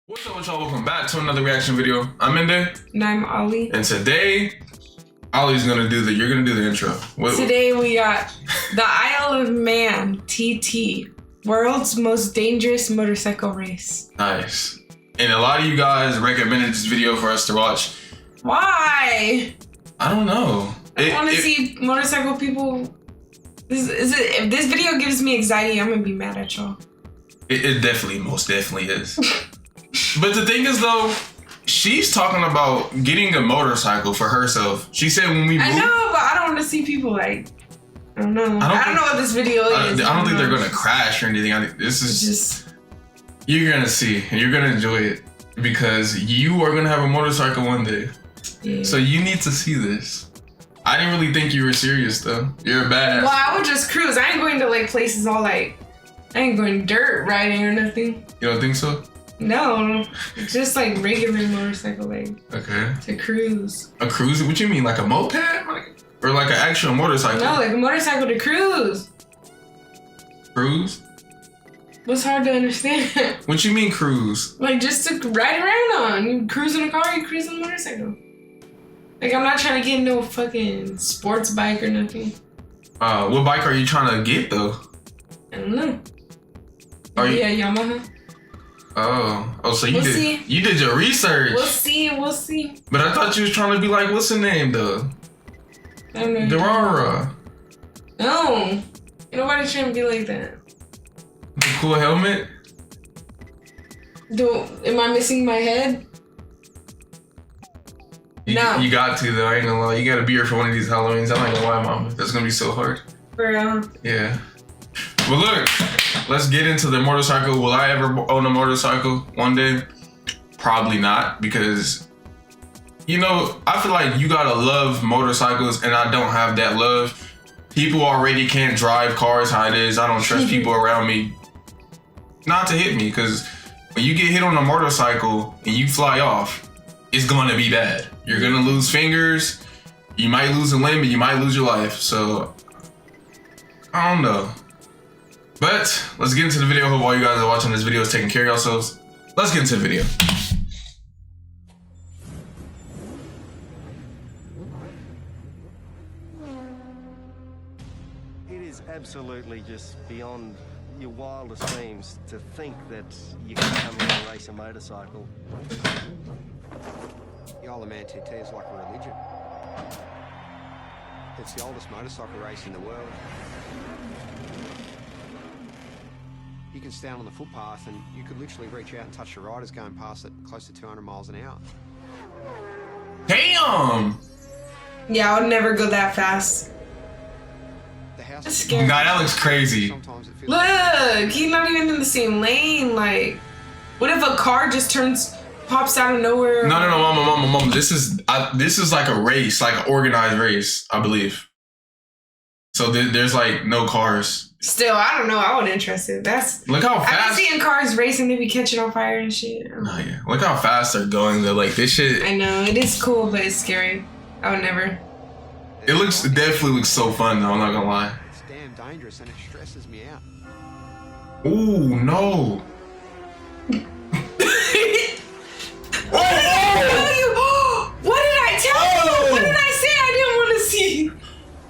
What's up with y'all? Welcome back to another reaction video. I'm Mende. And I'm Ollie. And today, Ollie's gonna do you're gonna do the intro. Today we got the Isle of Man TT, world's most dangerous motorcycle race. Nice. And a lot of you guys recommended this video for us to watch. Why? I don't know. I want to see motorcycle people. If this video gives me anxiety, I'm gonna be mad at y'all. It definitely, most definitely is. But the thing is though, she's talking about getting a motorcycle for herself. She said when we moved, I know, but I don't want to see people like, I don't know. I don't know what this video is. I don't think they're gonna crash or anything. I think this is just, you're gonna see and you're gonna enjoy it because you are gonna have a motorcycle one day. yeah. So you need to see this. I didn't really think you were serious though. You're a badass. Well, I would just cruise. I ain't going to like places all like, I ain't going dirt riding or nothing. You don't think so? No, just like regular motorcycle, like Okay. to cruise. A cruise? What you mean, like a moped? Or like an actual motorcycle? No, like a motorcycle to cruise. Cruise? What's hard to understand? What you mean cruise? Like just to ride around on. You cruise in a car, you cruise on a motorcycle. Like I'm not trying to get no fucking sports bike or nothing. What bike are you trying to get though? I don't know. Are you? Yeah, Yamaha. Oh, so We'll see. you did your research. We'll see. But I thought you was trying to be like, what's the name though? I don't know. Durara. No. Ain't nobody trying to be like that. The cool helmet? Am I missing my head? No. You got to though, I ain't gonna lie. You gotta be here for one of these Halloweens. I'm not gonna lie, mama. That's gonna be so hard. For Yeah. But look, let's get into the motorcycle. Will I ever own a motorcycle one day? Probably not, because, you know, I feel like you gotta love motorcycles and I don't have that love. People already can't drive cars how it is. I don't trust people around me not to hit me, because when you get hit on a motorcycle and you fly off, it's gonna be bad. You're gonna lose fingers, you might lose a limb, and you might lose your life. So, I don't know. But let's get into the video. Hope all you guys are watching this video is taking care of yourselves. Let's get into the video. It is absolutely just beyond your wildest dreams to think that you can come here and race a motorcycle. The Isle of Man TT is like a religion. It's the oldest motorcycle race in the world. You can stand on the footpath and you could literally reach out and touch the riders going past at close to 200 miles an hour. Damn! Yeah, I would never go that fast. The house That's scary. Nah, that looks crazy. Sometimes it feels Look, he's not even in the same lane. Like, what if a car just pops out of nowhere? No, mama. This is like a race, like an organized race, I believe. So there's like no cars. Still, I don't know. I wasn't interested. Look how I've fast. been seeing cars racing, they be catching on fire and shit. Nah, yeah. Look how fast they're going. They're like this shit. I know it is cool, but it's scary. I would never. It definitely looks so fun though. I'm not gonna lie. It's damn dangerous and it stresses me out. Ooh, no. What did I tell you? What did I say I didn't want to see?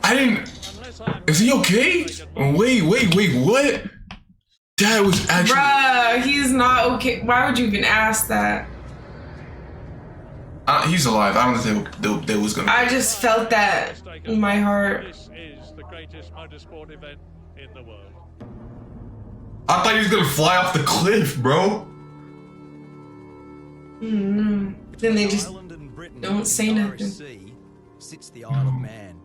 I didn't. Is he okay? Wait, what? That was actually. Bruh, he's not okay. Why would you even ask that? He's alive. I don't think they was gonna. I just felt that in my heart. This is the greatest motorsport event in the world. I thought he was gonna fly off the cliff, bro. Then they just Ireland and Britain don't say in the nothing. Irish Sea sits the Isle of Man,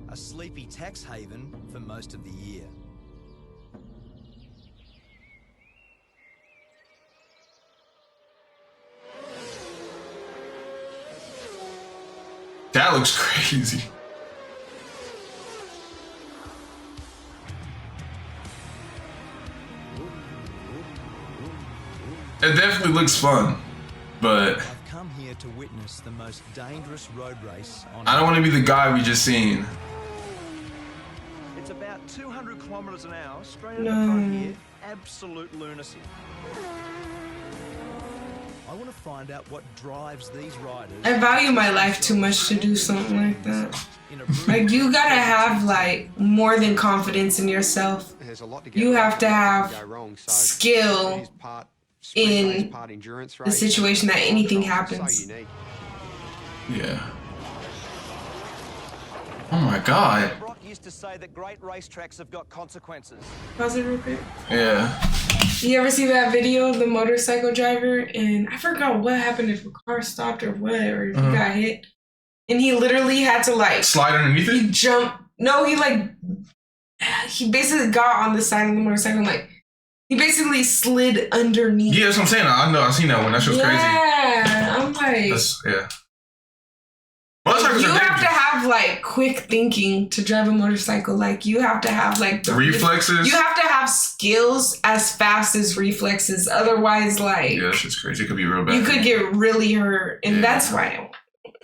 a sleepy tax haven for most of the year. That looks crazy. It definitely looks fun, but I've come here to witness the most dangerous road race on I don't want to be the guy we just seen. It's It's about 200 kilometers an hour straight at the front here. Absolute lunacy. I want to find out what drives these riders. I value my life too much to do something like that. Like, you gotta have, like, more than confidence in yourself. There's a lot to get You right, have to a lot have go wrong, so skill it is part sprint in race, part endurance the race. situation that anything So happens. unique. Yeah. Oh my god. Brock used to say that great racetracks have got consequences. Pause it real quick. Yeah. You ever see that video of the motorcycle driver? And I forgot what happened, if a car stopped or what, or if he got hit. And he literally had to, like, Slide underneath he it? jumped. No, he basically got on the side of the motorcycle and, like, he basically slid underneath. Yeah, that's what I'm saying. I know. I've seen that one. That shit's crazy. Yeah, I'm like, That's, yeah. Motorcycles you are have to dangerous. have, like, quick thinking to drive a motorcycle. Like, you have to have, like, Reflexes. You have to have skills as fast as reflexes. Otherwise, like, Yeah, that shit's crazy. It could be real bad. you could get really hurt. And Yeah. that's why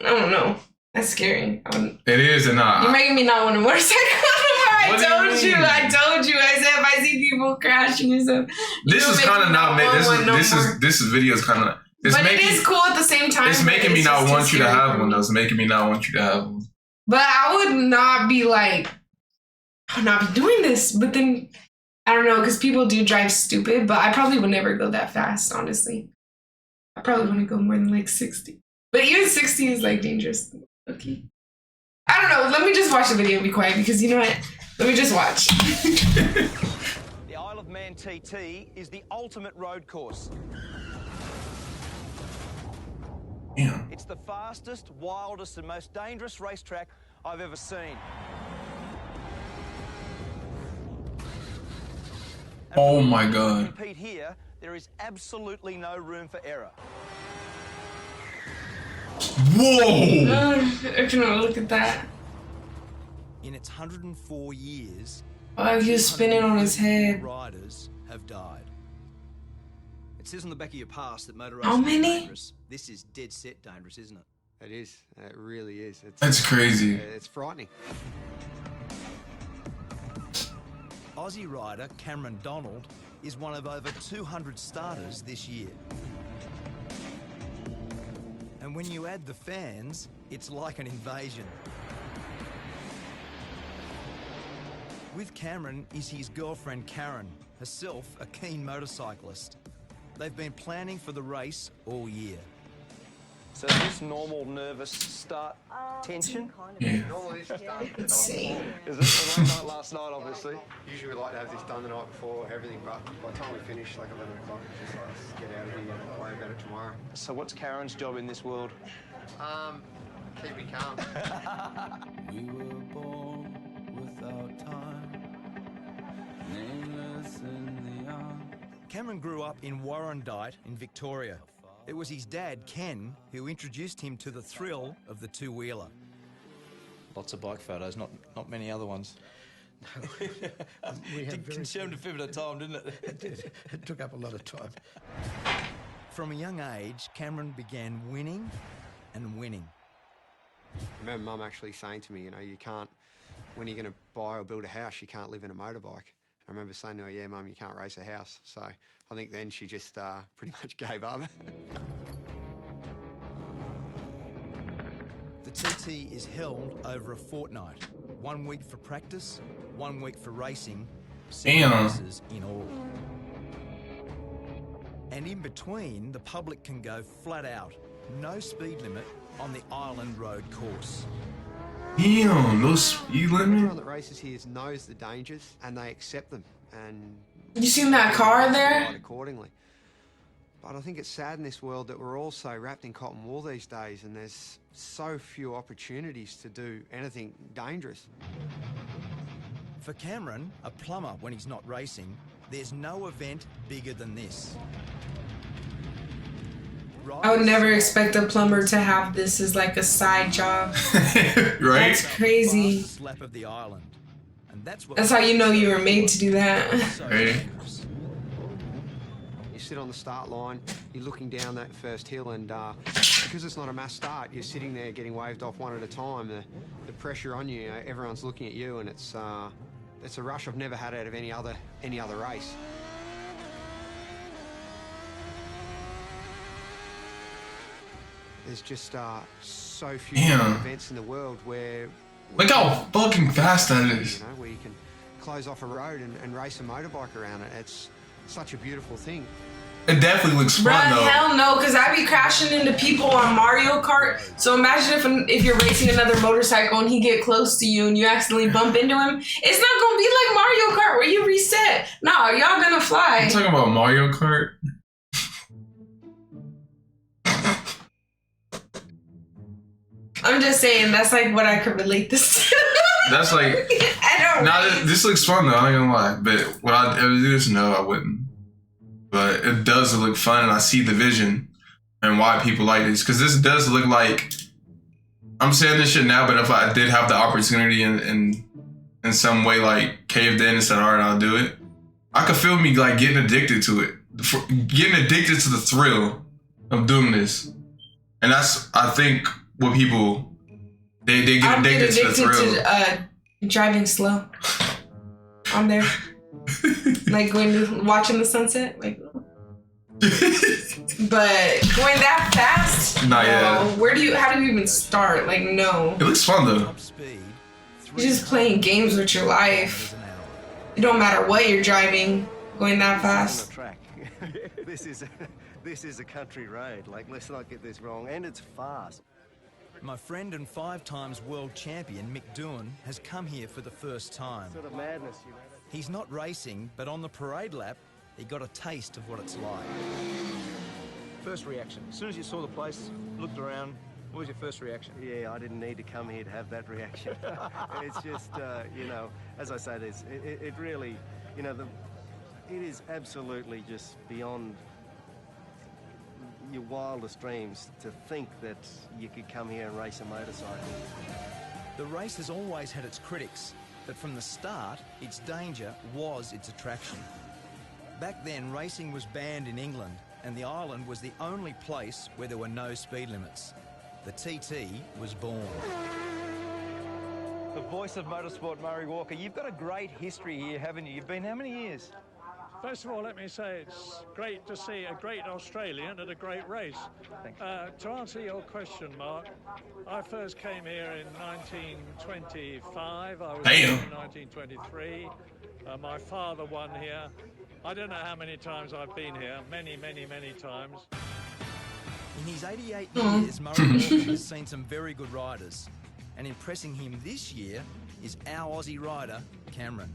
I don't know. That's scary. It is, and You're making me not want a motorcycle anymore. What do you mean? I told you. I said if I see people crashing and stuff. this is kind of not made. This video is kind of. But it is cool at the same time. It's but making me not just want too you to scary have for one. me. Though. It's making me not want you to have one. But I would not be like, I'll not be doing this. But then, I don't know, because people do drive stupid. But I probably would never go that fast, honestly. I probably wouldn't go more than like 60. But even 60 is like dangerous. Okay. I don't know. Let me just watch the video and be quiet because you know what? Let me just watch. The Isle of Man TT is the ultimate road course. Damn. It's the fastest, wildest, and most dangerous racetrack I've ever seen. And Oh for my those who God. compete here, there is absolutely no room for error. Whoa! I cannot look at that. In its 104 years, Oh, he was spinning on his head. riders have died. It says on the back of your pass that motor How racing is many? dangerous. This is dead set dangerous, isn't it? It is. It really is. It's, That's crazy. It's frightening. Aussie rider Cameron Donald is one of over 200 starters this year. And when you add the fans, it's like an invasion. With Cameron is his girlfriend Karen, herself a keen motorcyclist. They've been planning for the race all year. So is this normal nervous start tension? Yeah. Normally this is done. Let's see. Is it the late night last night, obviously? Usually we like to have this done the night before, everything, but by the time we finish, like 11 o'clock, it's just like, let's get out of here and worry about it tomorrow. So what's Karen's job in this world? Keeping calm. We were born without time, nameless in the arms. Cameron grew up in Warrandyte in Victoria. It was his dad, Ken, who introduced him to the thrill of the two-wheeler. Lots of bike photos, not many other ones. It consumed a fair bit of time, didn't it? It took up a lot of time. From a young age, Cameron began winning and winning. I remember Mum actually saying to me, you know, you can't, when you're going to buy or build a house, you can't live in a motorbike. I remember saying to her, yeah, Mum, you can't race a house. So I think then she just pretty much gave up. The TT is held over a fortnight. 1 week for practice, 1 week for racing, 7 Damn. races in all. And in between, the public can go flat out. No speed limit on the Island Road course. Damn, no speed Everyone limit. that races here knows the dangers and they accept them. And You seen that car there? ride accordingly. But I think it's sad in this world that we're all so wrapped in cotton wool these days, and there's so few opportunities to do anything dangerous. For Cameron, a plumber when he's not racing, there's no event bigger than this. I would never expect a plumber to have this as like a side job. Right? That's crazy. Fastest lap of the island. And that's what That's how you know you were made to do that. so Right. dangerous. You sit on the start line, you're looking down that first hill, and because it's not a mass start, you're sitting there getting waved off one at a time. The pressure on you, you know, everyone's looking at you, and it's it's a rush I've never had out of any other race. There's just so few Damn. events in the world where Look how fucking fast that is. you know, where you can close off a road and race a motorbike around it. It's such a beautiful thing. It definitely looks Bruh, fun though. hell no, because I be crashing into people on Mario Kart. So imagine if you're racing another motorcycle and he get close to you and you accidentally bump into him. It's not gonna be like Mario Kart where you reset. No, y'all gonna fly. I'm talking about Mario Kart. I'm just saying that's like what I could relate this to. That's like, I don't. now this looks fun though, I'm not gonna lie. But would I ever do this? No, I wouldn't. But it does look fun, and I see the vision and why people like this. Because this does look like, I'm saying this shit now, but if I did have the opportunity in some way, like caved in and said, all right, I'll do it, I could feel me like getting addicted to it, getting addicted to the thrill of doing this. And that's, I think, what people, they get addicted to the thrill. To driving slow. I'm there. Like when watching the sunset, like. But going that fast, Not yet. How do you even start? Like, no. It looks fun though. Top speed, You're just playing games with your life. It don't matter what you're driving, going that On fast. the track. This is a country road. Like, let's not get this wrong. And it's fast. My friend and 5 times world champion Mick Doohan has come here for the first time. Sort of madness, you know. He's not racing, but on the parade lap, he got a taste of what it's like. First reaction. As soon as you saw the place, looked around, what was your first reaction? Yeah, I didn't need to come here to have that reaction. It's just, you know, as I say this, it really, you know, it is absolutely just beyond your wildest dreams to think that you could come here and race a motorcycle. The race has always had its critics, but from the start, its danger was its attraction. Back then, racing was banned in England, and the island was the only place where there were no speed limits. The TT was born. The voice of motorsport, Murray Walker. You've got a great history here, haven't you? You've been how many years? First of all, let me say it's great to see a great Australian at a great race. To answer your question, Mark, I first came here in 1925. I was Damn. born in 1923. My father won here. I don't know how many times I've been here. Many, many, many times. In his 88 years, Murray Walker has seen some very good riders. And impressing him this year is our Aussie rider, Cameron.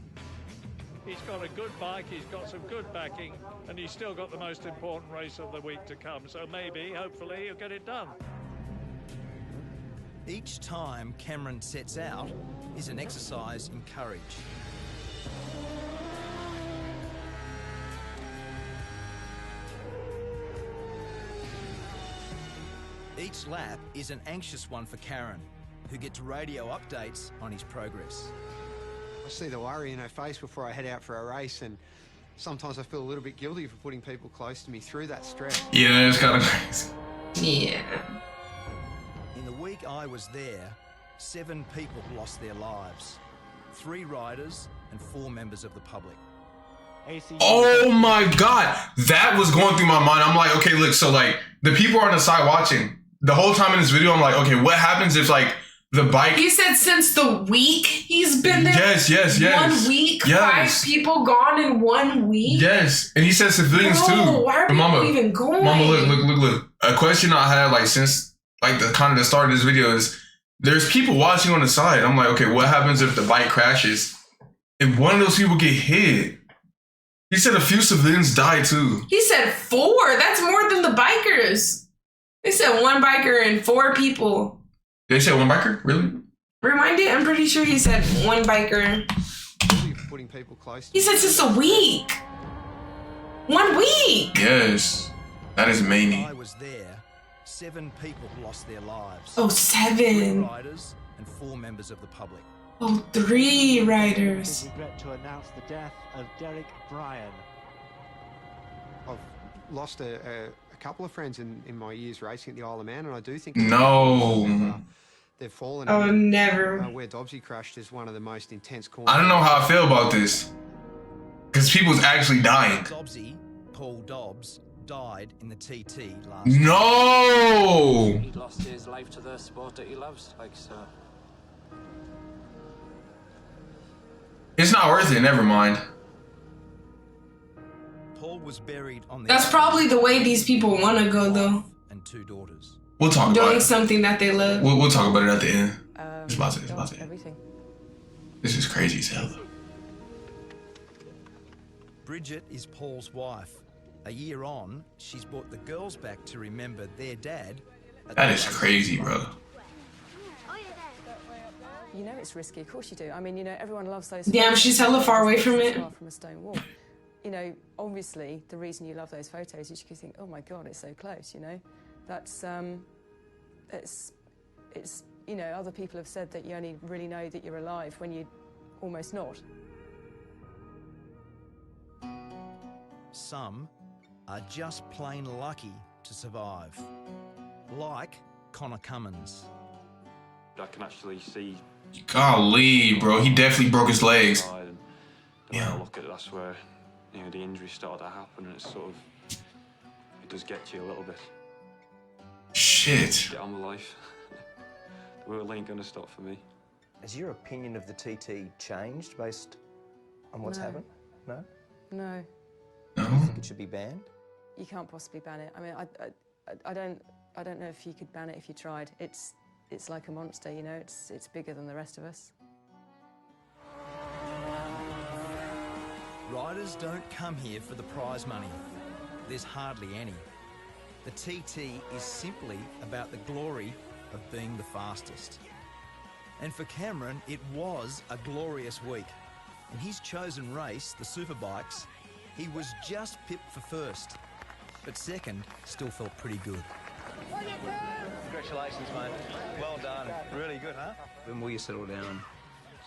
He's got a good bike, he's got some good backing, and he's still got the most important race of the week to come. So maybe, hopefully, he'll get it done. Each time Cameron sets out is an exercise in courage. Each lap is an anxious one for Karen, who gets radio updates on his progress. I see the worry in her face before I head out for a race, and sometimes I feel a little bit guilty for putting people close to me through that stress. Yeah, it's kind of crazy. Yeah. In the week I was there, 7 people lost their lives. 3 riders and 4 members of the public. Oh my god, that was going through my mind. I'm like, okay, look, so like the people are on the side watching the whole time in this video. I'm like, okay, what happens if like the bike? He said since the week he's been there. Yes. 1 week, Yes. 5 people gone in 1 week. Yes, and he said civilians Bro, too. why are But people even going? Mama, look. A question I had like since like the kind of the start of this video is there's people watching on the side. I'm like, okay, what happens if the bike crashes? If one of those people get hit? He said a few civilians died too. He said 4. That's more than the bikers. They said 1 biker and 4 people. They said 1 biker? Really? Remind it? I'm pretty sure he said 1 biker. Guilty for putting people close to He me. said since a week. 1 week. Yes. That is many. I was there, 7 people lost their lives. Oh, 3 7. riders and 4 members of the public. Oh, 3 riders. Regret to announce the death of Derek Bryan. I've lost a couple of friends in my years racing at the Isle of Man, and I do think No. they've fallen. Oh, never. Where Dobbsy crashed is one of the most intense corners. I don't know how I feel about this. Because people's actually dying. Dobbsy, Paul Dobbs, died in the TT last year. No! He lost his life to the sport that he loves, like, so. It's not worth it, never mind. Paul was buried on the That's probably the way these people want to go, though. and 2 daughters. We'll talk about Doing it. something that they love. We'll talk about it at the end. It's about to. Everything. This is crazy as hell. Bridget is Paul's wife. A year on, she's brought the girls back to remember their dad. That is crazy, bro. You know it's risky, of course you do. I mean, you know, everyone loves those. Damn, photos. she's hella far away from it. From a stone wall. You know, obviously, the reason you love those photos is you think, oh my God, it's so close, you know? That's, it's, you know, other people have said that you only really know that you're alive when you're almost not. Some are just plain lucky to survive. Like Connor Cummins. I can actually see. Golly, bro, he definitely broke his legs. When I look at it, that's where, you know, the injuries started to happen, and it's sort of, it does get to you a little bit. Shit. Get on with life. The world ain't gonna stop for me. Has your opinion of the TT changed based on what's No. happened? No? No, Do you think it should be banned? you can't possibly ban it. I mean, I don't know if you could ban it if you tried. It's like a monster, you know. It's bigger than the rest of us. Riders don't come here for the prize money. There's hardly any. The TT is simply about the glory of being the fastest. And for Cameron, it was a glorious week. In his chosen race, the Superbikes, he was just pipped for first. But second still felt pretty good. Congratulations, mate. Well done. Really good, huh? When will you settle down and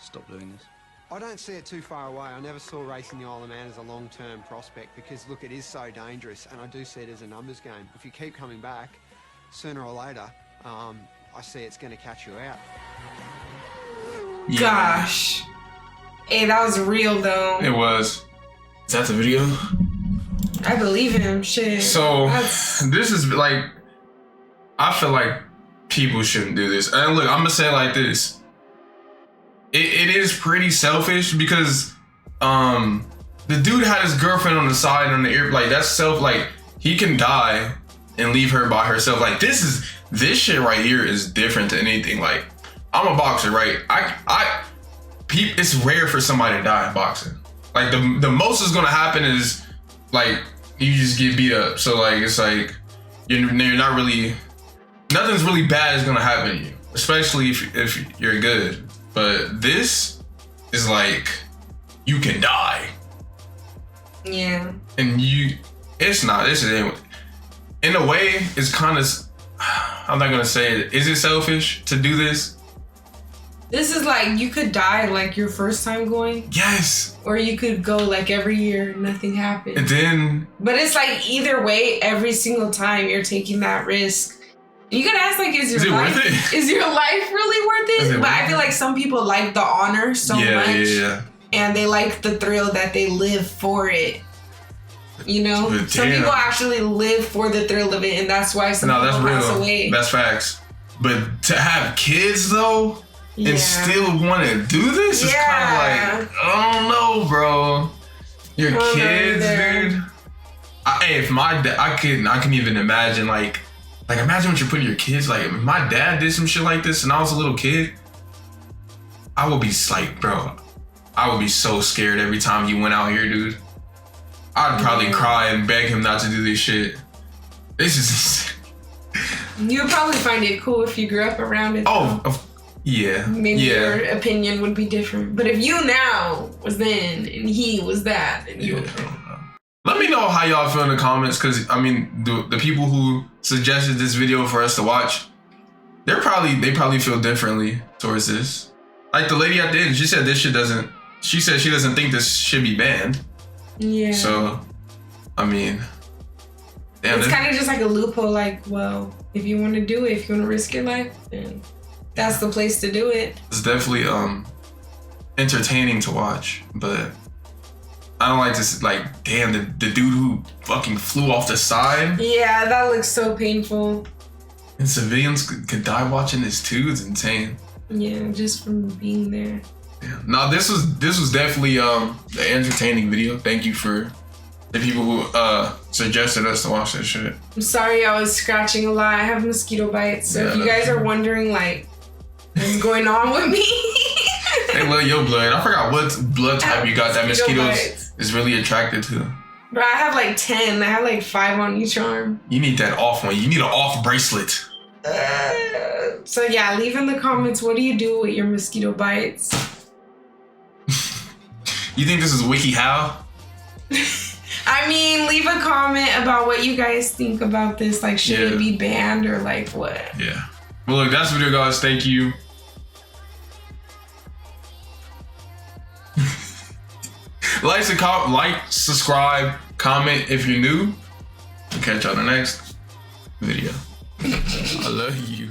stop doing this? I don't see it too far away. I never saw racing the Isle of Man as a long-term prospect because, look, it is so dangerous, and I do see it as a numbers game. If you keep coming back, sooner or later, I see it's going to catch you out. Gosh. Hey, that was real, though. It was. Is that the video? I believe him. Shit. So, That's... this is like, I feel like people shouldn't do this. And look, I'm gonna say it like this. It is pretty selfish because the dude had his girlfriend on the side on the air, like that's like he can die and leave her by herself. Like this shit right here is different than anything. Like I'm a boxer, right? It's rare for somebody to die in boxing. Like the most is gonna happen is like you just get beat up. So like it's like you're not really, nothing's really bad is gonna happen to you, especially if you're good. But this is like you can die. Yeah. And it's not. This is in a way. It's kind of. I'm not gonna say it. Is it selfish to do this? This is like you could die like your first time going. Yes. Or you could go like every year, nothing happened. And then. But it's like either way, every single time you're taking that risk. You gotta ask like, is your life worth it? Is your life really worth it? But I feel like some people like the honor so much. Yeah. And they like the thrill that they live for it. You know? But Some damn. people actually live for the thrill of it, and that's why some people pass away. That's facts. But to have kids though, Yeah. and still want to do this is kind of like, I don't know, bro. Your kids, dude. Hey, if my dad, I can even imagine like imagine what you're putting your kids. Like, if my dad did some shit like this and I was a little kid, I would be like, bro, I would be so scared every time he went out here, dude. I'd probably cry and beg him not to do this shit. This is. You'd probably find it cool if you grew up around it. Yeah. Maybe your opinion would be different. But if you now was then and he was that, then you would. Let me know how y'all feel in the comments, because I mean, the people who suggested this video for us to watch, they probably feel differently towards this. Like the lady at the end, she said she said she doesn't think this should be banned. Yeah. So, I mean, damn, it's kind of just like a loophole. Like, well, if you want to do it, if you want to risk your life, then that's the place to do it. It's definitely entertaining to watch, but I don't like this. Like, damn, the dude who fucking flew off the side. Yeah, that looks so painful. And civilians could die watching this too. It's insane. Yeah, just from being there. Yeah. No, this was definitely an entertaining video. Thank you for the people who suggested us to watch this shit. I'm sorry I was scratching a lot. I have mosquito bites, so if you guys are wondering like what's going on with me. They love your blood. I forgot what blood type you got that Mosquito mosquitoes is really attracted to. Bro, I have like 10. I have like 5 on each arm. You need that off one. You need an off bracelet. So yeah, leave in the comments, what do you do with your mosquito bites? You think this is WikiHow? I mean, leave a comment about what you guys think about this. Like, should it be banned or like what? Yeah. Well, look, that's the video, guys. Thank you. Like, subscribe, comment if you're new. Catch you on the next video. I love you.